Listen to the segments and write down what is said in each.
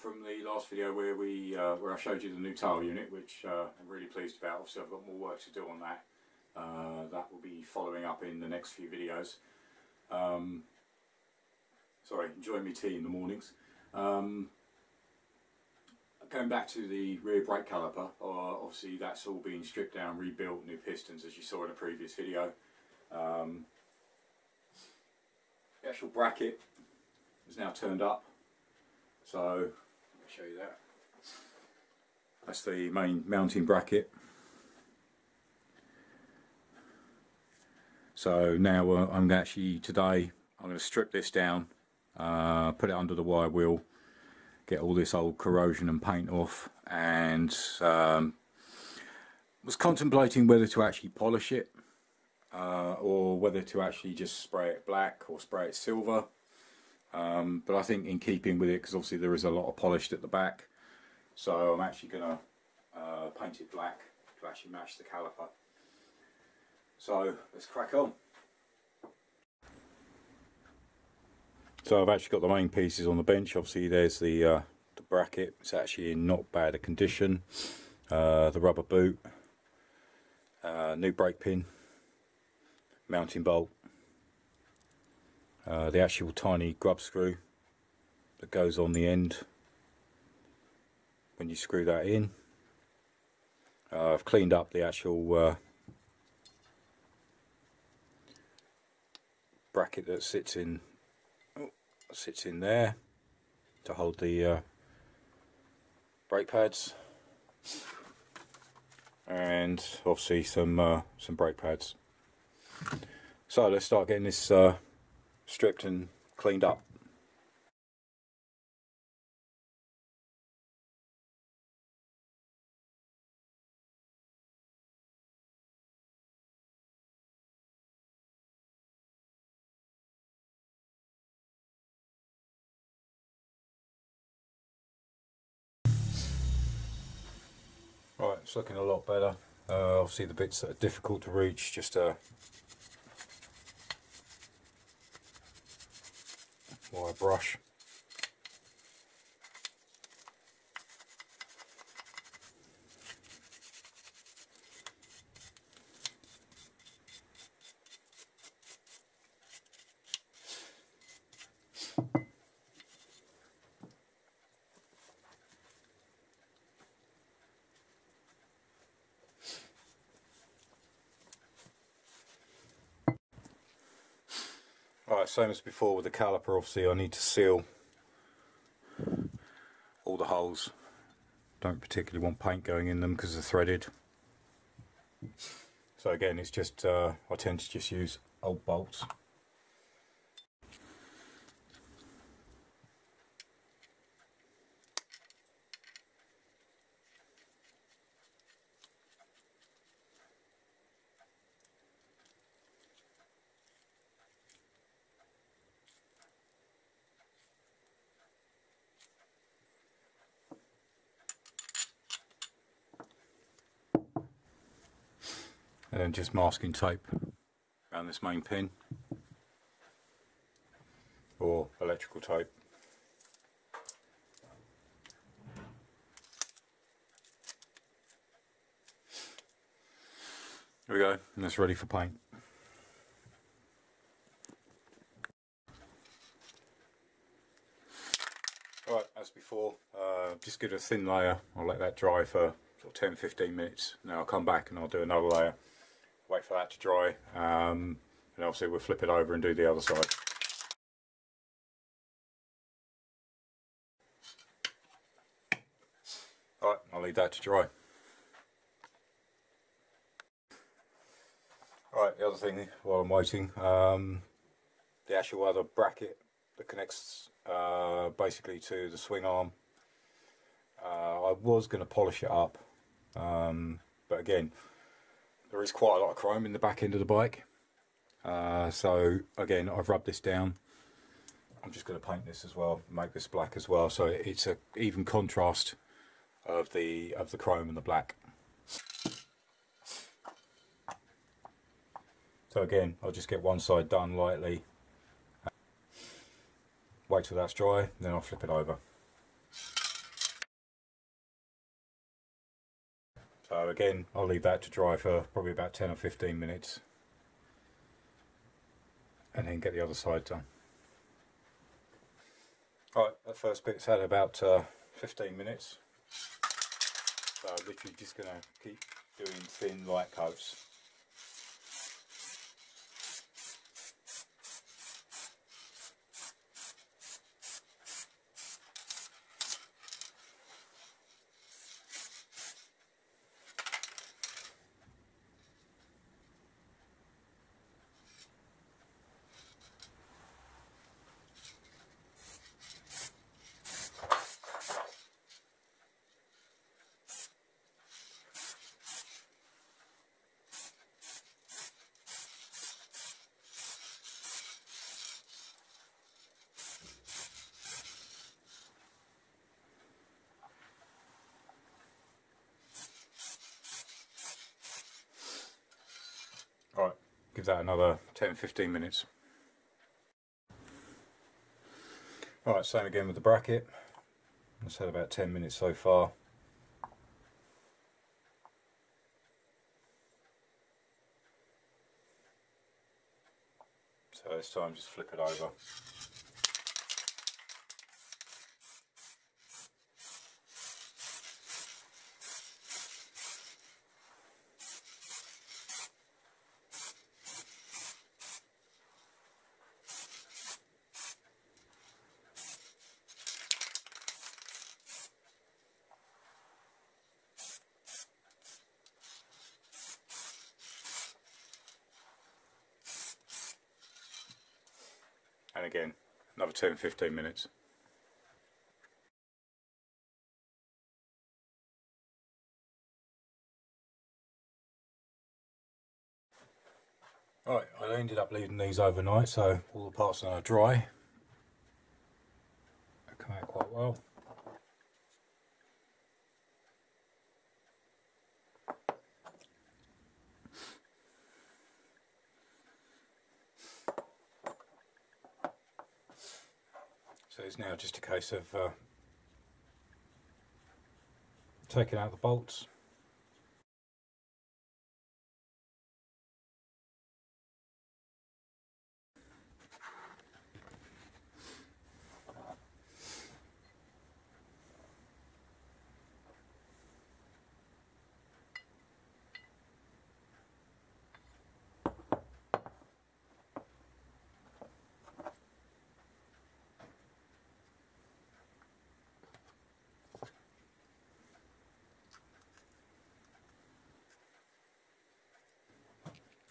from the last video where I showed you the new tail unit, which I'm really pleased about. Obviously I've got more work to do on that. That will be following up in the next few videos. Sorry, enjoying my tea in the mornings. Going back to the rear brake caliper, obviously that's all been stripped down, rebuilt, new pistons as you saw in a previous video. The actual bracket is now turned up, so let me show you that. That's the main mounting bracket. So now I'm going to strip this down, put it under the wire wheel, get all this old corrosion and paint off, and was contemplating whether to actually polish it or whether to actually just spray it black or spray it silver. But I think in keeping with it, because obviously there is a lot of polished at the back, so I'm actually going to paint it black to actually match the caliper. So let's crack on. So I've actually got the main pieces on the bench. Obviously there's the bracket. It's actually in not bad a condition. The rubber boot, new brake pin, mounting bolt, the actual tiny grub screw that goes on the end when you screw that in. I've cleaned up the actual bracket that sits in there to hold the brake pads, and obviously some brake pads. So let's start getting this stripped and cleaned up. Right, it's looking a lot better. Obviously the bits that are difficult to reach, just a wire brush. Right, same as before with the caliper, obviously I need to seal all the holes. Don't particularly want paint going in them because they're threaded. So again, it's just I tend to just use old bolts. And then just masking tape around this main pin, or electrical tape. There we go, and that's ready for paint. Alright, as before, just give it a thin layer. I'll let that dry for sort of 10-15 minutes. Now I'll come back and I'll do another layer. Wait for that to dry, and obviously we'll flip it over and do the other side. Alright, I'll leave that to dry. Alright, the other thing while I'm waiting, the actual other bracket that connects basically to the swing arm. I was going to polish it up, but again, there is quite a lot of chrome in the back end of the bike, so again I've rubbed this down. I'm just going to paint this as well, make this black as well, so it's an even contrast of the chrome and the black. So again, I'll just get one side done lightly, wait till that's dry, then I'll flip it over. again, I'll leave that to dry for probably about 10 or 15 minutes and then get the other side done. Alright, that first bit's had about 15 minutes, so I'm literally just going to keep doing thin light coats. Alright, give that another 10-15 minutes. Alright, same again with the bracket. It's had about 10 minutes so far. So this time just flip it over. And again, another 10-15 minutes. Right, I ended up leaving these overnight, so all the parts are now dry. They come out quite well. So it's now just a case of taking out the bolts.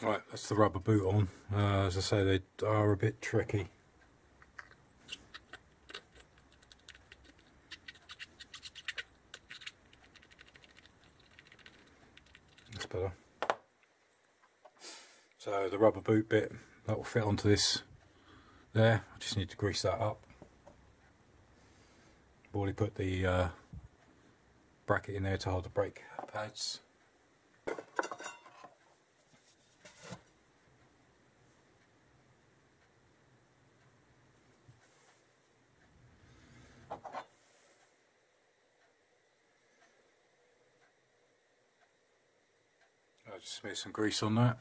Right, that's the rubber boot on. As I say, they are a bit tricky. That's better. So the rubber boot bit, that will fit onto this there. I just need to grease that up. I've already put the bracket in there to hold the brake pads. I'll just smear some grease on that.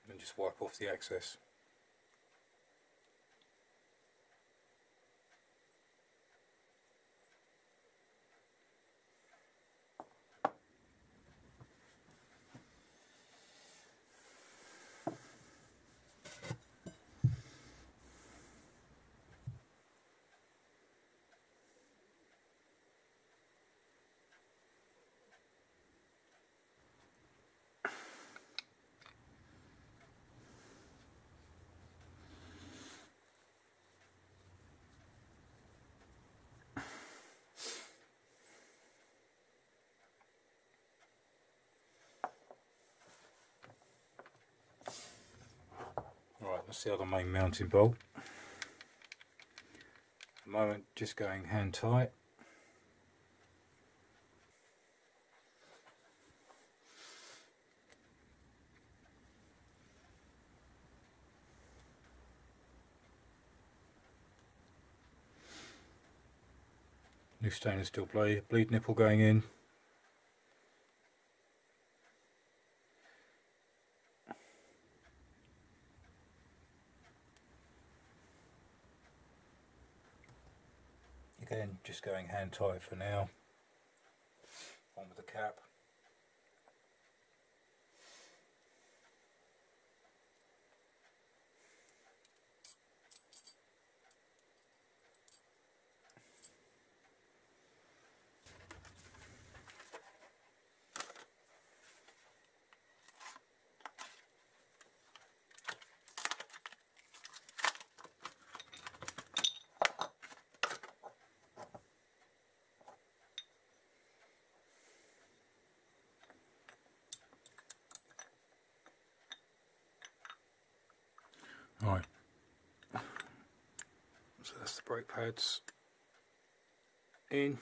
And just wipe off the excess. That's the other main mounting bolt. At the moment just going hand tight. New stainless steel bleed nipple going in. Again, just going hand tight for now. On with the cap. Right, so that's the brake pads in.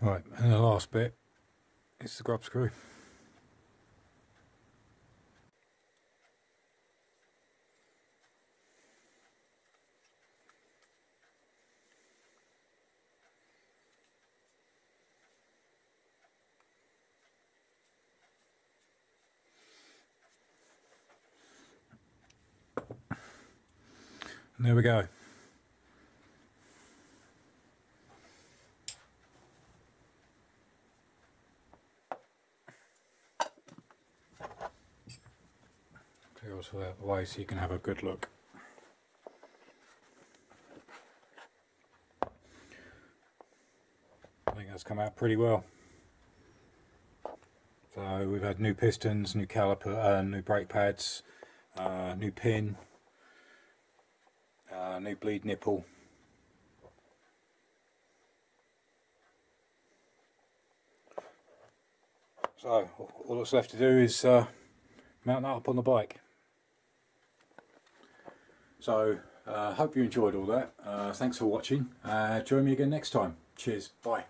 Right, and the last bit is the grub screw. And there we go. Clear all out of the way so you can have a good look. I think that's come out pretty well. So we've had new pistons, new caliper, new brake pads, new pin, new bleed nipple. So all that's left to do is mount that up on the bike. So hope you enjoyed all that. Thanks for watching. Join me again next time. Cheers. Bye.